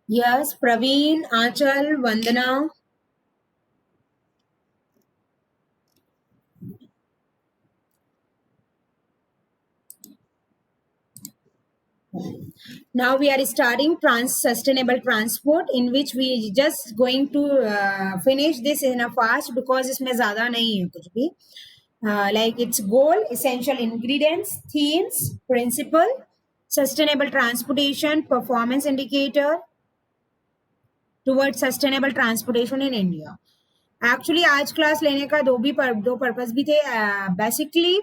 Yes, Praveen, Achal, Vandana. Now we are starting sustainable transport, in which we just going to finish this in a fast because इसमें ज़्यादा नहीं है कुछ भी. Like its goal, essential ingredients, themes, principle, sustainable transportation, performance indicator towards sustainable transportation in India. Actually आज class लेने का दो पर्पस भी थे. बेसिकली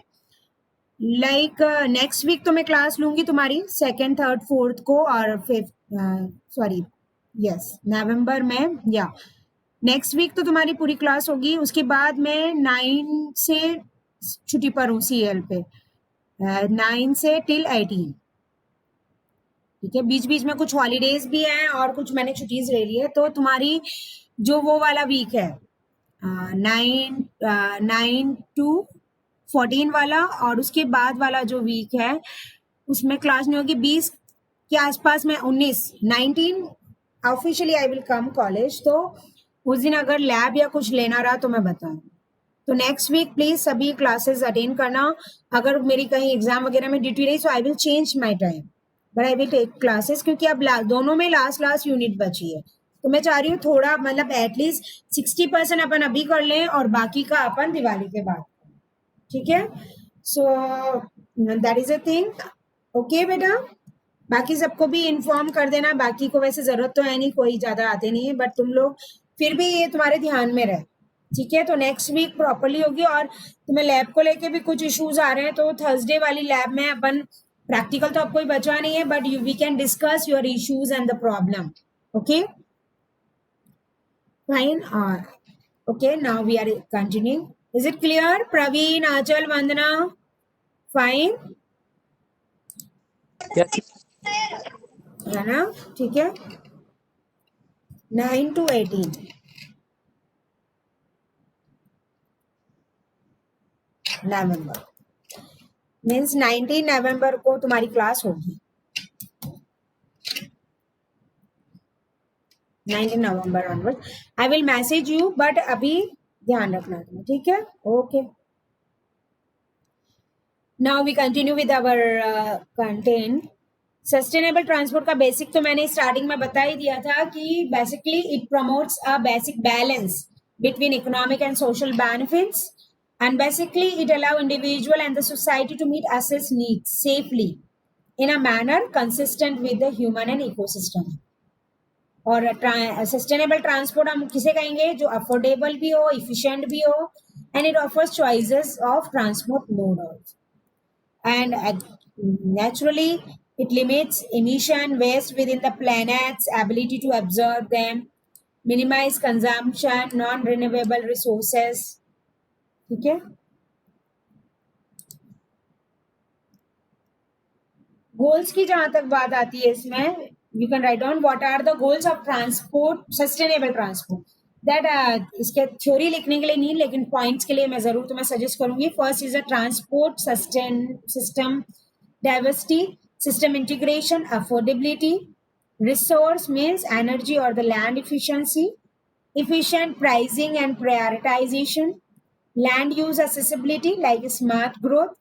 लाइक नेक्स्ट वीक तो मैं क्लास लूंगी तुम्हारी सेकेंड थर्ड फोर्थ को और फिफ्थ, सॉरी, यस, नवंबर में, या नेक्स्ट वीक तो तुम्हारी पूरी क्लास होगी. उसके बाद मैं 9 से छुट्टी पर हूँ सीएल पे, 9 से टिल 18. ठीक है, बीच बीच में कुछ हॉलीडेज भी हैं और कुछ मैंने छुट्टीज ले ली है. तो तुम्हारी जो वो वाला वीक है, 9 to 14 वाला, और उसके बाद वाला जो वीक है उसमें क्लास नहीं होगी. 20 के आसपास में, 19 officially I will come college. तो उस दिन अगर लैब या कुछ लेना रहा तो मैं बताऊँ. तो नेक्स्ट वीक प्लीज सभी क्लासेस अटेंड करना. अगर मेरी कहीं एग्जाम वगैरह में ड्यूटी रही तो I will change my time, but I will take classes, क्योंकि अब दोनों में लास्ट लास्ट यूनिट बची है. तो मैं चाह रही हूँ थोड़ा, मतलब एटलीस्ट 60% अपन अभी कर लें और बाकी का अपन दिवाली के बाद. ठीक है, सो that is a thing. Okay बेटा, बाकी सबको भी इन्फॉर्म कर देना. बाकी को वैसे जरूरत तो है नहीं, कोई ज्यादा आते नहीं है, बट तुम लोग फिर भी ये तुम्हारे ध्यान में रहे. ठीक है, तो नेक्स्ट वीक प्रॉपरली होगी. और तुम्हें लैब को लेके भी कुछ इश्यूज आ रहे हैं तो थर्सडे वाली लैब में अपन, प्रैक्टिकल तो अब कोई बचा नहीं है, but we can discuss your issues and the problem. Okay, fine. Okay, now we are continue. Is it clear Praveen, Aanchal, Vandana? Fine है ना? ठीक है, 9 to 18 नवंबर, मीन्स 19 नवंबर को तुम्हारी क्लास होगी. 19 November onward I will message you, but अभी ध्यान रखना तुम्हें. ठीक है, okay. Now we continue with our content. Sustainable transport का बेसिक तो मैंने स्टार्टिंग में बता ही दिया था कि basically it promotes a basic balance between economic and social benefits, and basically it allow individual and the society to meet assets needs safely in a manner consistent with the human and ecosystem. और sustainable transport हम किसे कहेंगे? जो affordable भी हो, efficient भी हो, and it offers choices of transport mode also. And naturally it limits emission waste within the planet's ability to absorb them, minimize consumption non renewable resources. ठीक है, गोल्स की जहां तक बात आती है इसमें, you can write down what are the goals of transport, sustainable transport. That इसके थ्योरी लिखने के लिए नहीं, लेकिन पॉइंट्स के लिए मैं जरूर तुम्हें सजेस्ट करूंगी. First is a transport sustain system diversity, system integration, affordability, resource means energy or the land efficiency, efficient pricing and prioritization, land use accessibility like smart growth,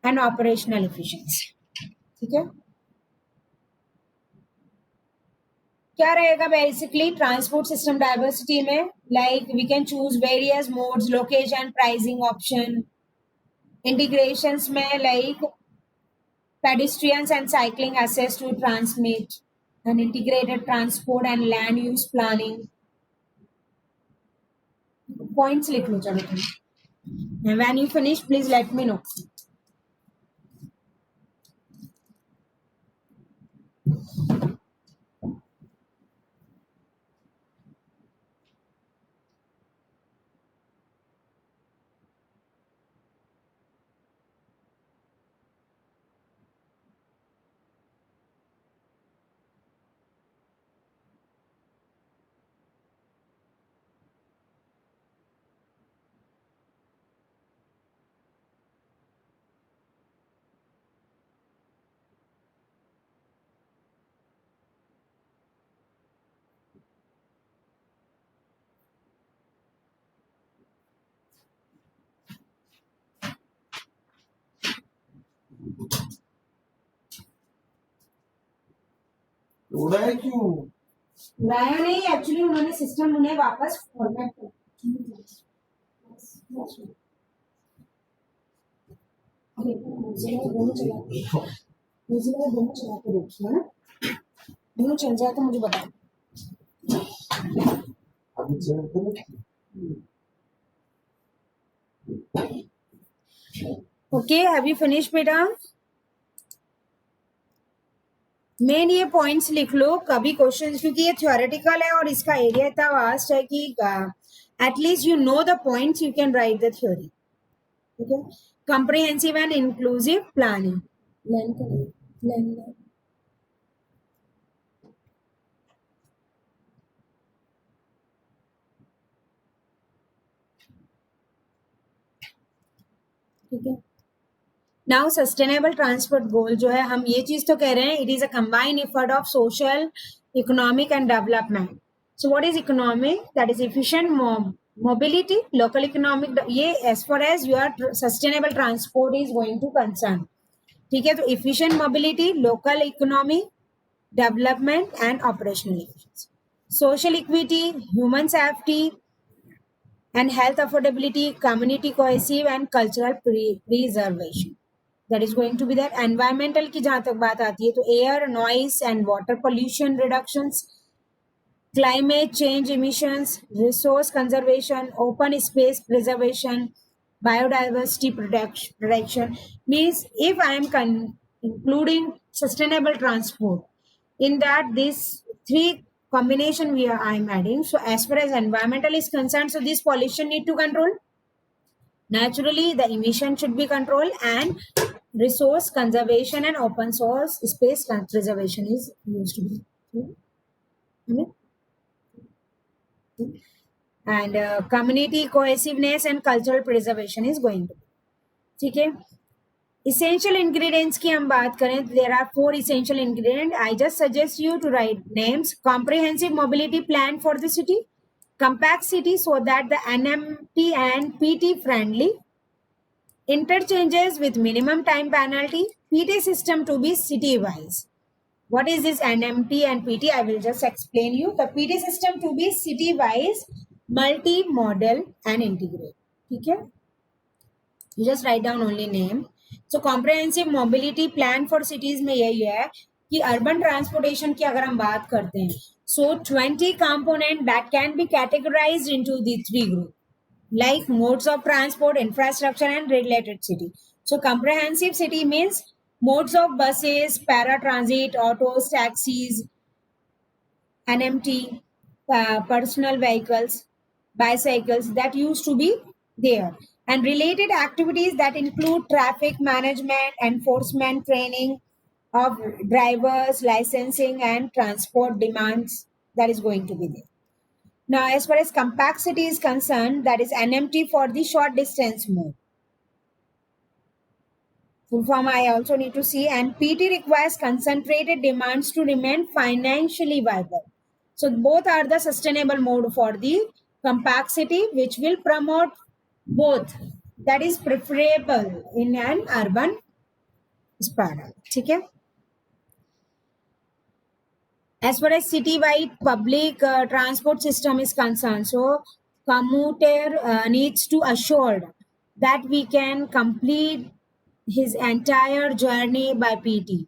and operational efficiency. ठीक है, क्या रहेगा basically transport system diversity में? Like we can choose various modes, location, pricing option. Integrations में like pedestrians and cycling access to transmit and integrated transport and land use planning. Points लिख लो चलो तुम. And when you finish, please let me know. उड़ाया क्यों? उड़ाया नहीं, actually उन्होंने system उन्हें वापस फॉर्मेट कर दोनों चला के देखिए ना, दोनों चल जाए तो मुझे बताओ. अभी चल करो. Okay, have you finished बेटा? मेन ये पॉइंट्स लिख लो कभी क्वेश्चन, क्योंकि ये थ्योरेटिकल है और इसका एरिया इतना वास्ट है कि at least you know the points, you can right the theory. ठीक है. Comprehensive and inclusive planning. ठीक है. नाउ सस्टेनेबल ट्रांसपोर्ट गोल जो है, हम ये चीज तो कह रहे हैं, it is a combined effort of social, economic and development. So what is economic? That is efficient mobility, local economic, ये as far as your sustainable transport is going to concern. ठीक है. तो efficient mobility, local economy, development and operational efficiency. Social equity, human safety and health affordability, community cohesive and cultural preservation. That is going to be there. Environmental की जहाँ तक बात आती है तो air, noise and water pollution reductions, climate change emissions, resource conservation, open space preservation, biodiversity protection. Means if I am including sustainable transport, in that these three combination I am adding. So as far as environmental is concerned, so this pollution need to control. Naturally, the emission should be controlled, and resource conservation and open source space preservation is used to be. And community cohesiveness and cultural preservation is going to be. ठीक है. Essential ingredients की हम बात करें, there are 4 essential ingredients. I just suggest you to write names. Comprehensive mobility plan for the city, compact city so that the NMT and PT friendly, interchanges with minimum time penalty, PT system to be city wise. What is this NMT and PT? I will just explain you. The PT system to be city wise, multi-modal and integrated. ठीक है. You just write down only name. So comprehensive mobility plan for cities में यही है कि urban transportation की अगर हम बात करते हैं, so 20 component that can be categorized into the 3 group, like modes of transport, infrastructure and related city. So comprehensive city means modes of buses, paratransit, autos, taxis, NMT, personal vehicles, bicycles that used to be there, and related activities that include traffic management, enforcement, training of drivers, licensing and transport demands, that is going to be there. Now as far as compact city is concerned, that is NMT for the short distance mode. Full form I also need to see. And PT requires concentrated demands to remain financially viable. So both are the sustainable mode for the compact city, which will promote both. That is preferable in an urban span. Okay? As far as city-wide public transport system is concerned, so commuter needs to assure that we can complete his entire journey by PT.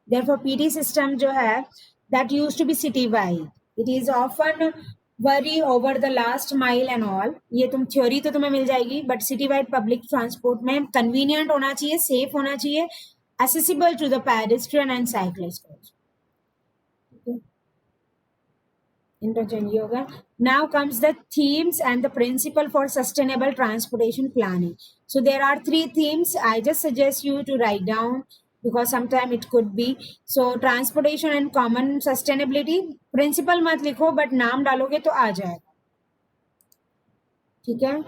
Therefore, PT system जो है, that used to be city-wide. It is often vary over the last mile and all. ये तुम theory तो तुम्हें मिल जाएगी, but city-wide public transport में convenient होना चाहिए, safe होना चाहिए, accessible to the pedestrian and cyclist. Interchange yoga. Now comes the themes and the principle for sustainable transportation planning. So there are 3 themes. I just suggest you to write down because sometime it could be. So transportation and common sustainability. Principle मत लिखो but नाम डालोगे तो आ जाएगा. ठीक है.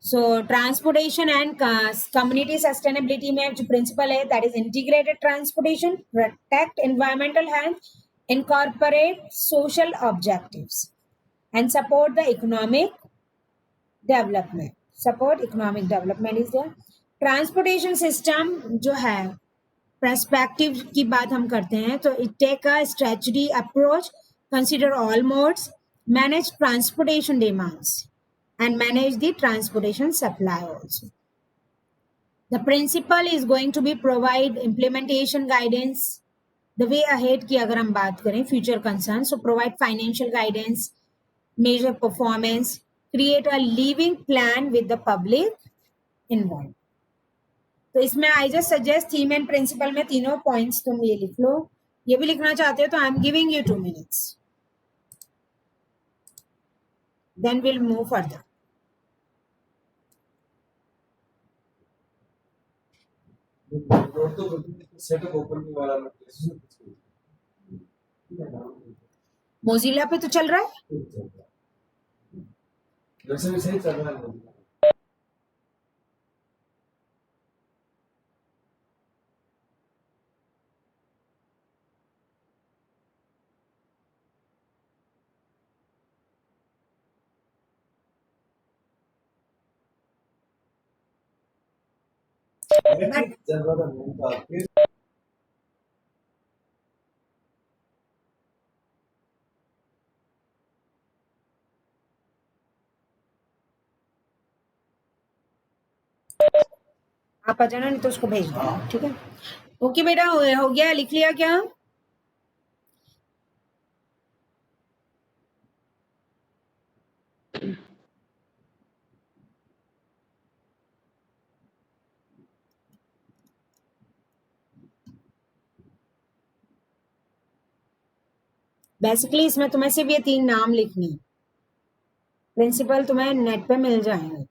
So transportation and community sustainability में जो principle है, that is integrated transportation, protect environmental health, incorporate social objectives and support the economic development. Support economic development is there. Transportation system जो है, पर्सपेक्टिव की बात हम करते हैं तो it take a strategy approach, consider all modes, manage transportation demands and manage the transportation supply also. The principle is going to be provide implementation guidance, the way ahead की अगर हम बात करें future concerns, so provide financial guidance, measure performance, create a living plan with the public involved. तो इसमें I just suggest theme and principle में तीनों points तुम ये लिख लो. ये भी लिखना चाहते हो तो I am giving you 2 minutes, then will move further. Setup open वाला मोजिला पे तो चल रहा है. वैसे भी सही चल रहा है. चल रहा था. आप आ जाना, नहीं तो उसको भेज दो. ठीक है, ओके बेटा, हो गया, लिख लिया क्या? बेसिकली इसमें तुम्हें सिर्फ ये 3 नाम लिखने, प्रिंसिपल तुम्हें नेट पे मिल जाएंगे.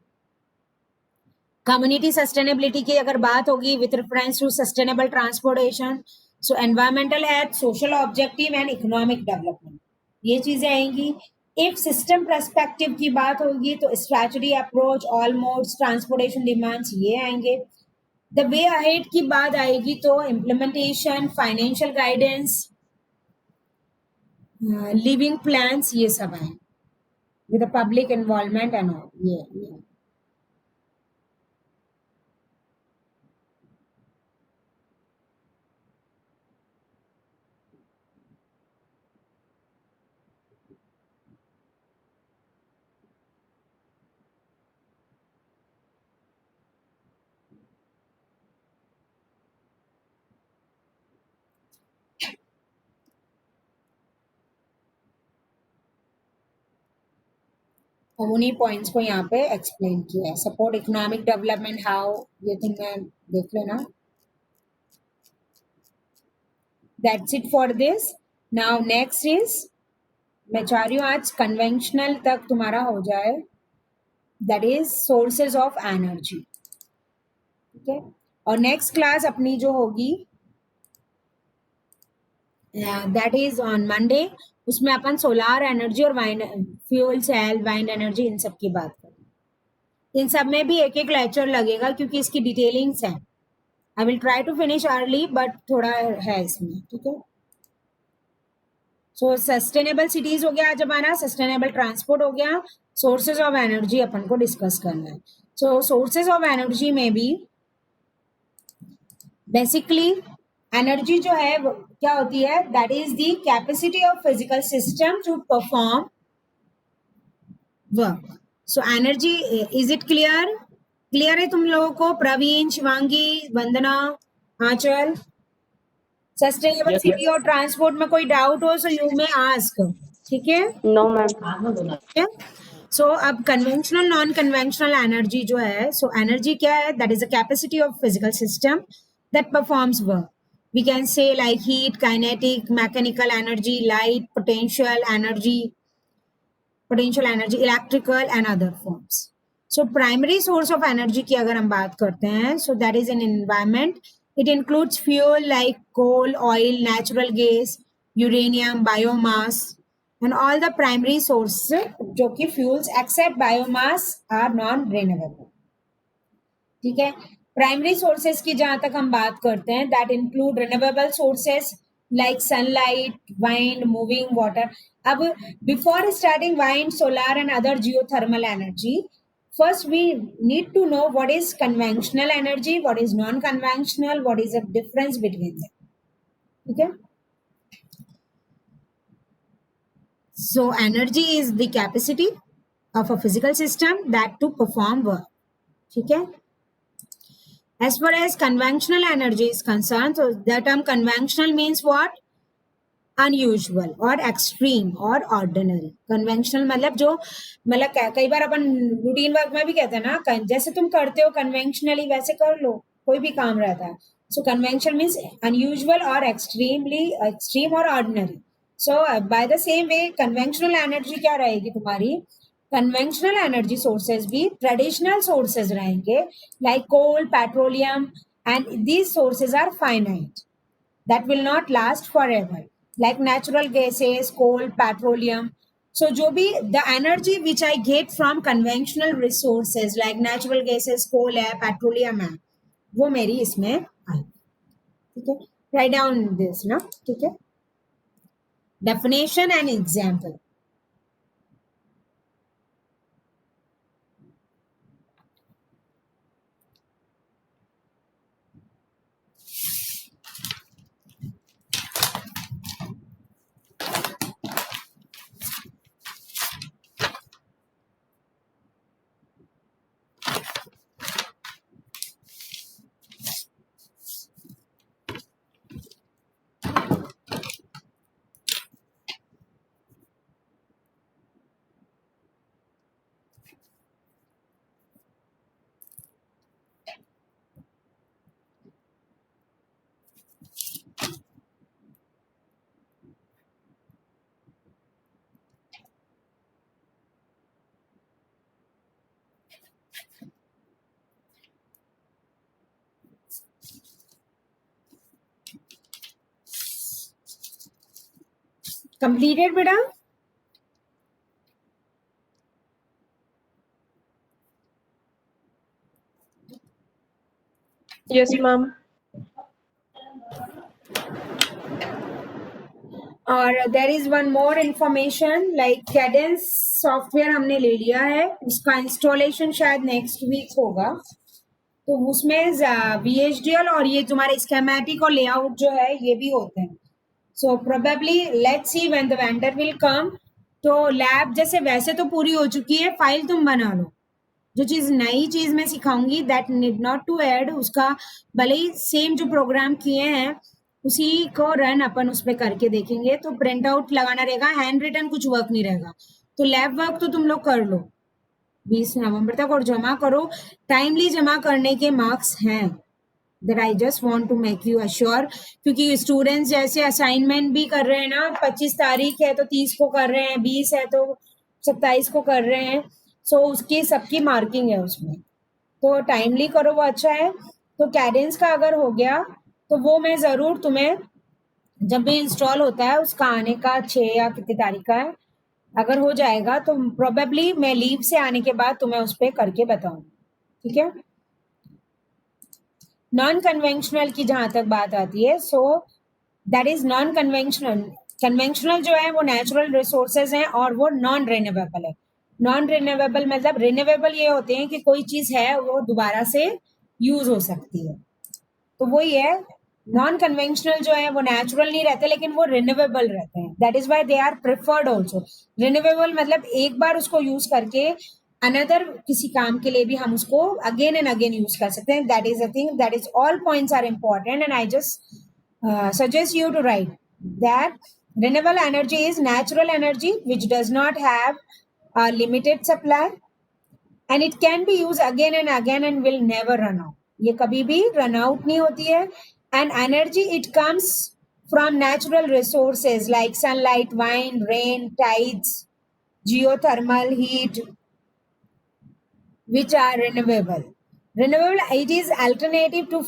कम्युनिटी सस्टेनेबिलिटी की अगर बात होगी with reference to sustainable transportation, so environmental health, social objective and economic development, ये चीजें आएंगी. इफ सिस्टम पर्सपेक्टिव की बात होगी तो strategy approach, all modes, transportation demands, ये आएंगे. द वे अहेड की बात आएगी तो implementation, financial guidance, living plans, ये सब आए with public involvement and all. ये उन्हीं पॉइंट्स को यहाँ पे एक्सप्लेन किया है. सपोर्ट इकोनॉमिक डेवलपमेंट, हाउ, ये तुमने देख लेना. That's it for this. Now next is, मैं चाह रही हूँ आज कन्वेंशनल तक तुम्हारा हो जाए, that is sources of energy. ठीक है, और नेक्स्ट क्लास अपनी जो होगी दैट इज ऑन मंडे, उसमें अपन सोलार एनर्जी और wind fuel cell, wind energy, इन सब की बात करेंगे. इन सब में भी एक एक लेक्चर लगेगा क्योंकि इसकी डिटेलिंग्स है. I will try to finish early but थोड़ा है इसमें. ठीक है, सो सस्टेनेबल सिटीज हो गया आज हमारा, सस्टेनेबल ट्रांसपोर्ट हो गया, सोर्सेज ऑफ एनर्जी अपन को डिस्कस करना है. सो सोर्सेज ऑफ एनर्जी में भी बेसिकली एनर्जी जो है वो क्या होती है, that is the capacity of physical system to perform work. So energy, is it clear? Clear है तुम लोगों को? प्रवीण, शिवांगी, वंदना, आंचल, सस्टेनेबल सिटी और ट्रांसपोर्ट में कोई डाउट हो सो यू मे आस्क. ठीक है, नो मैम. सो अब कन्वेंशनल, नॉन कन्वेंशनल एनर्जी जो है, सो एनर्जी क्या है, that is a capacity of physical system that performs work. We can say like heat, kinetic, mechanical energy, light, potential energy, electrical and other forms. So primary source of energy की अगर हम बात करते हैं, so that is an environment. It includes fuel like coal, oil, natural gas, uranium, biomass and all the primary sources जो कि fuels except biomass are non renewable. ठीक है, प्राइमरी सोर्सेस की जहां तक हम बात करते हैं, that include renewable sources like sunlight, wind, moving water. अब before starting wind, solar and other geothermal energy, first we need to know what is conventional energy, what is non-conventional, what is the difference between them. Okay, so energy is the capacity of a physical system that to perform work. Okay, as far as conventional energy is concerned, so the term conventional means what? Unusual और extreme और ordinary. Conventional मतलब जो मतलब कई बार अपन routine work में भी कहते हैं ना, जैसे तुम करते हो कन्वेंशनली वैसे कर लो, कोई भी काम रहता है. सो कन्वेंशनल मीन्स अनयूजुअल और एक्सट्रीम और ordinary. So by the same way conventional energy क्या रहेगी तुम्हारी? कन्वेंशनल एनर्जी सोर्सेज भी ट्रेडिशनल सोर्सेज रहेंगे, like coal, petroleum, and these sources are finite, that will not last forever, like natural gases, coal, petroleum. So जो भी the energy which I get from conventional resources like natural gases, coal है, petroleum है, वो मेरी इसमें आई. ठीक है, write down this ना. ठीक है, definition and example. Completed बेटा? Yes, ma'am. और there is one more information, like Cadence software हमने ले लिया है, उसका इंस्टॉलेशन शायद नेक्स्ट वीक होगा. तो उसमें VHDL और ये तुम्हारे स्केमेटिक और लेआउट जो है ये भी होते हैं. So probably let's see when the vendor will come. तो लैब जैसे वैसे तो पूरी हो चुकी है, फाइल तुम बना लो. जो चीज नई चीज मैं सिखाऊंगी that need not to add, उसका भले ही सेम जो प्रोग्राम किए हैं उसी को रन अपन उस पर करके देखेंगे. तो प्रिंट आउट लगाना रहेगा, हैंड रिटन कुछ वर्क नहीं रहेगा. तो लैब वर्क तो तुम लोग कर लो 20 नवंबर तक और जमा करो. टाइमली जमा करने के मार्क्स हैं, that I just want to make you assure. क्योंकि स्टूडेंट्स जैसे असाइनमेंट भी कर रहे हैं ना, 25 तारीख है तो 30 को कर रहे हैं, 20 है तो 27 को कर रहे हैं. सो उसकी सबकी मार्किंग है उसमें, तो टाइमली करो वो अच्छा है. तो कैडेंस का अगर हो गया तो वो मैं ज़रूर तुम्हें जब भी इंस्टॉल होता है उसका आने का 6 या कितनी तारीख का है, अगर हो जाएगा तो प्रोबेबली मैं लीव से आने के बाद तुम्हें उस पर करके बताऊंगी. ठीक है, नॉन कन्वेंशनल की जहां तक बात आती है, सो that is non conventional. Conventional जो है वो नेचुरल रिसोर्सेज हैं और वो नॉन रिन्यूएबल है. नॉन रिन्यूएबल मतलब रिन्यूएबल ये होते हैं कि कोई चीज है वो दोबारा से यूज हो सकती है, तो वही है. नॉन कन्वेंशनल जो है वो नेचुरल नहीं रहते लेकिन वो रिन्यूएबल रहते हैं, that is why they are preferred also. Renewable मतलब एक बार उसको यूज करके अनदर किसी काम के लिए भी हम उसको अगेन एंड अगेन यूज कर सकते हैं. That is a thing, that is all points are important and I just suggest you to write that renewable energy is natural energy which does not have a limited supply and it can be used again and will never run out. ये कभी भी run out नहीं होती है. And energy it comes from natural resources like sunlight, wind, rain, tides, geothermal heat, which are renewable. Renewable it is alternative to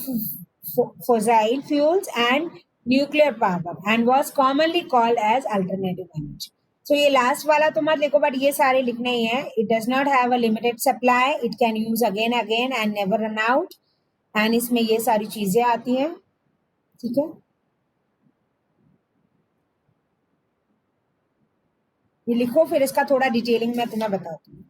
fossil fuels and nuclear power and was commonly called as alternative energy. So ये last वाला तो मत लिखो, but ये सारे लिखने ही हैं. It does not have a limited supply. It can use again and never run out. And इसमें ये सारी चीजें आती हैं. ठीक है, ये लिखो, फिर इसका थोड़ा डिटेलिंग मैं तुम्हें बताती हूँ.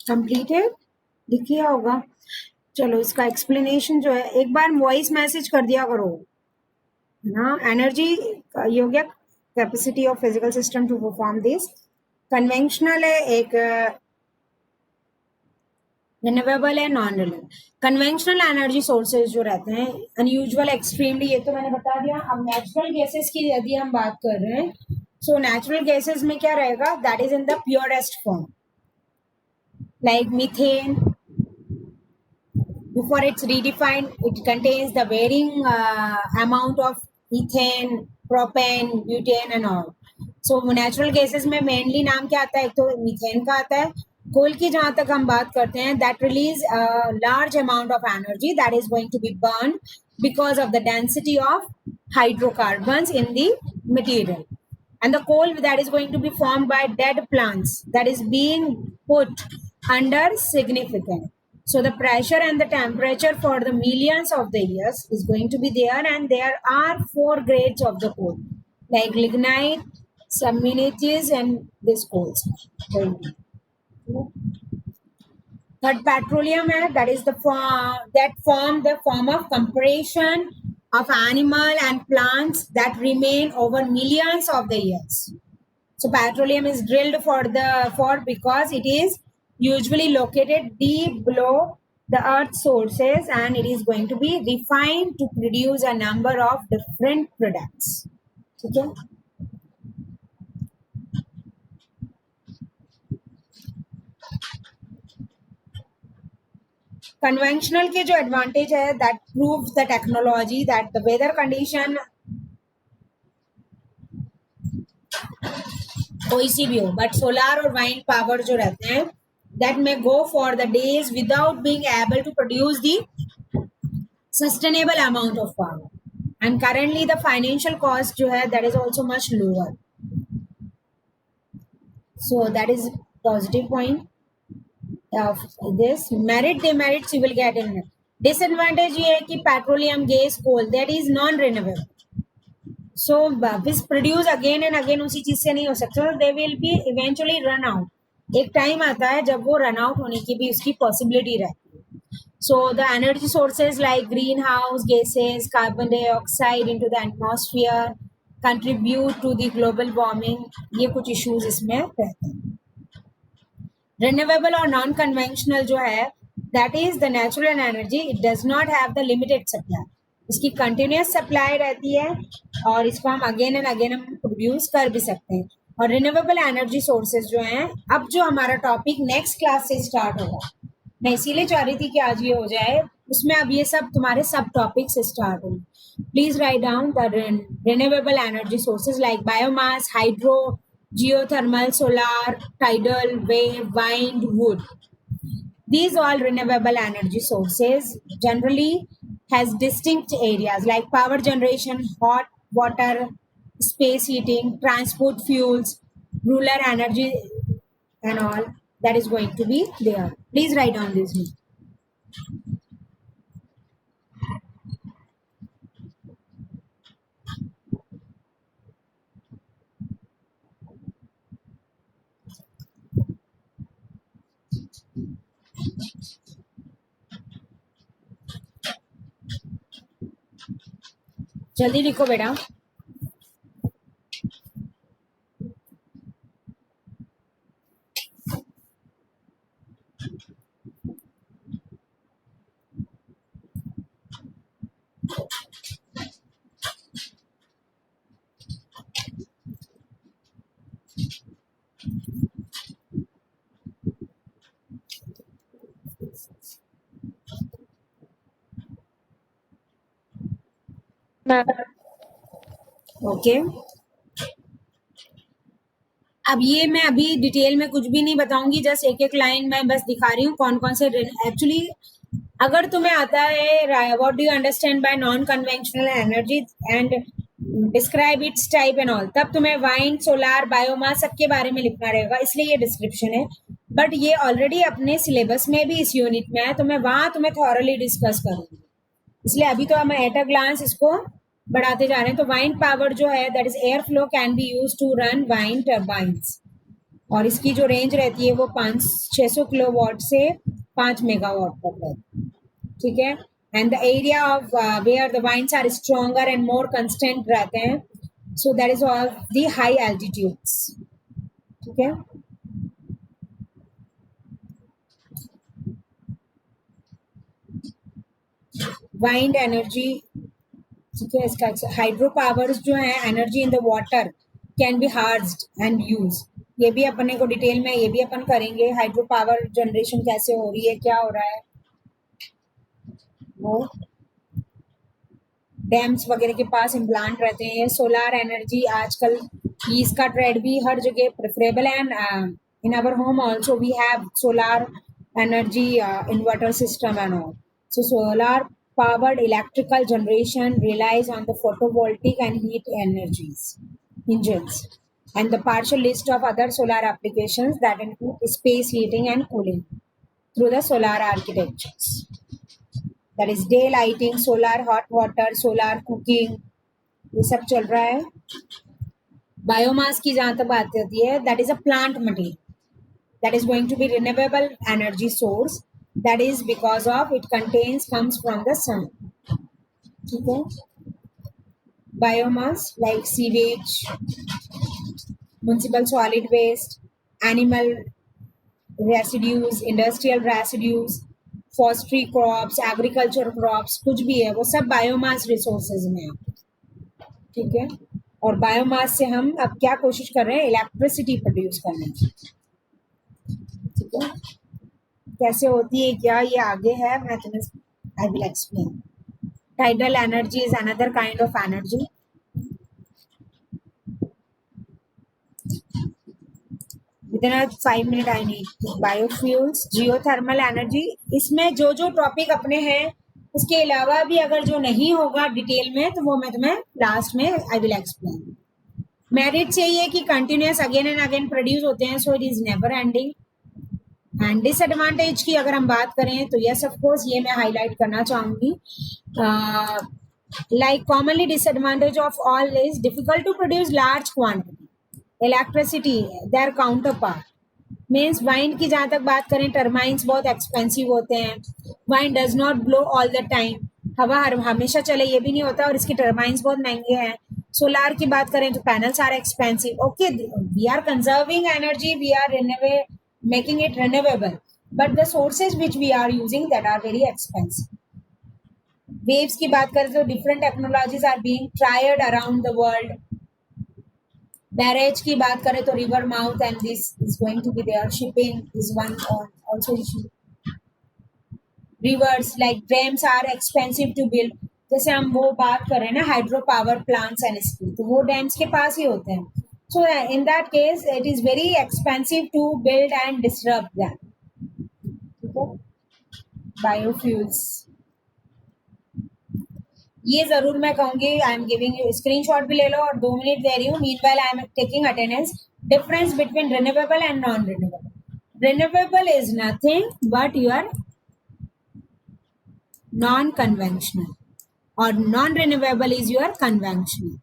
कंप्लीटेड दिख गया होगा। चलो इसका एक्सप्लेनेशन जो है एक बार वॉइस मैसेज कर दिया करो ना। एनर्जी योग्य capacity of physical system to perform this conventional है, एक रिन्यूएबल है, non renewable. Conventional energy sources जो रहते हैं अनयूजुअल, एक्सट्रीमली, ये तो मैंने बता दिया। अब नेचुरल गैसेस की यदि हम बात कर रहे हैं, सो नेचुरल गैसेस में क्या रहेगा, that is in the purest form, like methane. Before it's redefined, it contains the varying amount of ethane, propane, butane and all. So natural gases में mainly नाम क्या आता है, एक तो मीथेन का आता है। कोल की जहां तक हम बात करते हैं, that release a large amount of energy that is going to be burned because of the density of hydrocarbons in the material. And the coal that is going to be formed by dead plants that is being put under significant. So the pressure and the temperature for the millions of the years is going to be there, and there are 4 grades of the coal, like lignite, submanities, and this coals. Third, petroleum hai, that is the the form of compression of animal and plants that remain over millions of the years. So petroleum is drilled for because it is usually located deep below the earth sources, and it is going to be refined to produce a number of different products. Okay. Conventional के जो advantage है, that proves the technology that the weather condition कोई सी भी हो, but solar और wind power जो रहते हैं, that may go for the days without being able to produce the sustainable amount of power, and currently the financial cost जो है that is also much lower. So that is positive point of this. Merit demerits you will get in it. Disadvantage ये है कि petroleum, gas, coal that is non renewable, so this produce again and again उसी चीज से नहीं हो सकता. They will be eventually run out. एक टाइम आता है जब वो रन आउट होने की भी उसकी पॉसिबिलिटी रहती है. So the energy sources like greenhouse gases, carbon dioxide into the atmosphere contribute to the global warming. ये कुछ issues इसमें रहते हैं. रिन्यूएबल और नॉन कन्वेंशनल जो है, that is the natural energy, it does not have the limited supply. इसकी continuous supply रहती है और इसको हम अगेन एंड अगेन हम प्रोड्यूस कर भी सकते हैं. और रिन्यूएबल एनर्जी सोर्सेज जो हैं, अब जो हमारा टॉपिक नेक्स्ट क्लास से स्टार्ट होगा, मैं इसीलिए चाह रही थी कि आज ये हो जाए, उसमें अब ये सब तुम्हारे सब टॉपिक से स्टार्ट होंगे. Please write down the renewable energy sources like biomass, hydro, geothermal, solar, tidal, wave, wind, wood. These all renewable energy sources generally has distinct areas like power generation, hot water, space heating, transport fuels, rural energy and all that is going to be there. Please write down this. जल्दी लिखो बेटा। Ma'am okay, अब ये मैं अभी detail में कुछ भी नहीं बताऊंगी, जस्ट एक एक लाइन मैं बस दिखा रही हूँ कौन कौन से एक्चुअली। अगर तुम्हें आता है what do you understand by non conventional energy and describe it's type and all, तब तुम्हें वाइंड, सोलार, बायोमास सबके बारे में लिखना रहेगा, इसलिए ये डिस्क्रिप्शन है। बट ये ऑलरेडी अपने सिलेबस में भी इस यूनिट में है, तो मैं वहां तुम्हें थॉरली डिस्कस करूंगी, इसलिए अभी तो हम एट अ ग्लांस इसको बढ़ाते जा रहे हैं। तो वाइंड पावर जो है that is air flow can be use to run wind turbines, और इसकी जो रेंज रहती है वो 500-600 किलोवाट से 5 मेगावाट तक रहती है, ठीक है। And the area of where the winds are stronger and more constant रहते हैं, so that is all the high altitudes, ठीक है। वाइंड एनर्जी, ठीक है, इसका हाइड्रो पावर्स जो है energy in the water can be harnessed and use, ये भी अपने को डिटेल में ये भी अपन करेंगे, हाइड्रो पावर जनरेशन कैसे हो रही है, क्या हो रहा है वो, डैम्स वगैरह के पास इम्प्लांट रहते हैं। सोलार एनर्जी आजकल इसका ट्रेंड भी हर जगह प्रेफरेबल है, and in our home also we have solar energy inverter system and all. So solar powered electrical generation relies on the photovoltaic and heat energies engines, and the partial list of other solar applications that include space heating and cooling through the solar architectures. That is day lighting, solar hot water, solar cooking, ये सब चल रहा है। Biomass की जहाँ तक बात होती है, that is a plant material that is going to be renewable energy source, that is because of it contains comes from the sun, ठीक है। Biomass like sewage, municipal solid waste, animal residues, industrial residues, forestry crops, agriculture crops, कुछ भी है वो सब biomass resources में है, ठीक है। और बायोमास से हम अब क्या कोशिश कर रहे हैं, इलेक्ट्रिसिटी प्रोड्यूस करने की, ठीक है। कैसे होती है क्या, ये आगे है, मैं तुम्हें I will explain. Tidal energy is another kind of energy. within a 5 minute I need to biofuels, geothermal energy, इसमें जो जो टॉपिक अपने हैं उसके अलावा भी अगर जो नहीं होगा डिटेल में तो वो मैं तुम्हें लास्ट में आई विल एक्सप्लेन। मेरिट चाहिए है कि continuous again and again produce होते हैं, so it is never ending. And disadvantage की अगर हम बात करें तो यस ऑफ कोर्स ये मैं हाईलाइट करना चाहूंगी, like commonly disadvantage of all is difficult to produce large quantity electricity, their counterpart means wind की जहां तक बात करें, टर्माइंस बहुत एक्सपेंसिव होते हैं, wind does not blow all the time, हवा हमेशा चले ये भी नहीं होता, और इसके टर्माइंस बहुत महंगे हैं। सोलार की बात करें तो panels are expensive, okay we are conserving energy, we are making it renewable, but the sources which we are using that are very expensive. Waves की बात करें तो different technologies are being tried around the world. Barrage की बात करें तो river mouth and this is going to be there, shipping is one also issue. Rivers like dams are expensive to build, जैसे हम वो बात कर रहे हैं ना हाइड्रो पावर प्लांट्स एंड इसकी, तो वो डैम्स के पास ही होते हैं, so in that case it is very expensive to build and disturb that, ठीक है। बायोफ्यूल्स ये जरूर मैं कहूंगी, I am giving you screenshot भी ले लो और 2 मिनट दे रही हूँ, meanwhile I am taking attendance. Difference between renewable and non renewable, renewable is nothing but your non conventional और non renewable is your conventional,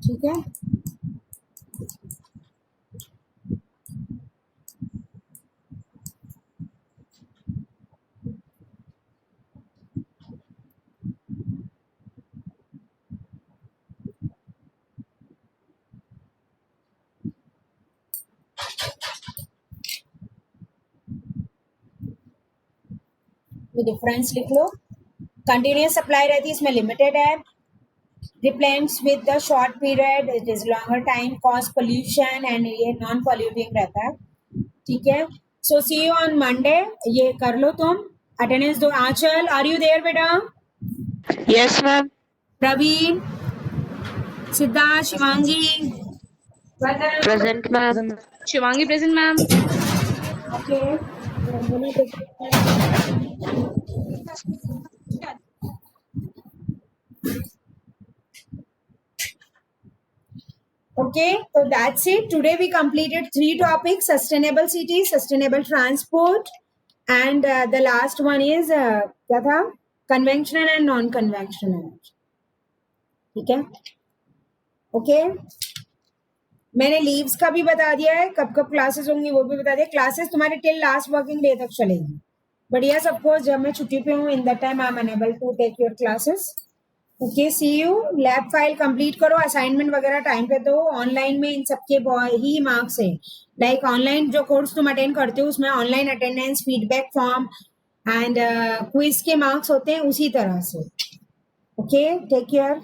ठीक है। तो डिफरेंस लिख लो. कंटिन्यूस सप्लाई रहती है, इसमें लिमिटेड है. Replenish with the short period, it is longer time, cause pollution and ये नॉन पॉल्यूटिंग रहता है. ठीक है. So see you on Monday. ये कर लो तुम. अटेंडेंस दो. आंचल, आर यू देयर बेटा? Yes, ma'am. Praveen, Siddharth, Shivangi. Present, ma'am. Shivangi present, ma'am. Okay. Okay, so that's it. Today we completed 3 topics: sustainable cities, sustainable transport, and the last one is क्या था? Conventional and non-conventional. ठीक है. Okay. मैंने leaves का भी बता दिया है, कब कब क्लासेस होंगी वो भी बता दिया. क्लासेस तुम्हारे टिल लास्ट वर्किंग डे तक चलेगी. बट यस ऑफ कोर्स जब मैं छुट्टी पे हूँ, in that time I am unable to take your classes. Okay, see you. Lab file complete करो, असाइनमेंट वगैरह टाइम पे दो. ऑनलाइन में इन सबके ही मार्क्स है. लाइक ऑनलाइन जो कोर्स तुम अटेंड करते हो उसमें online attendance, feedback form and quiz के मार्क्स होते हैं उसी तरह से. Okay, take care.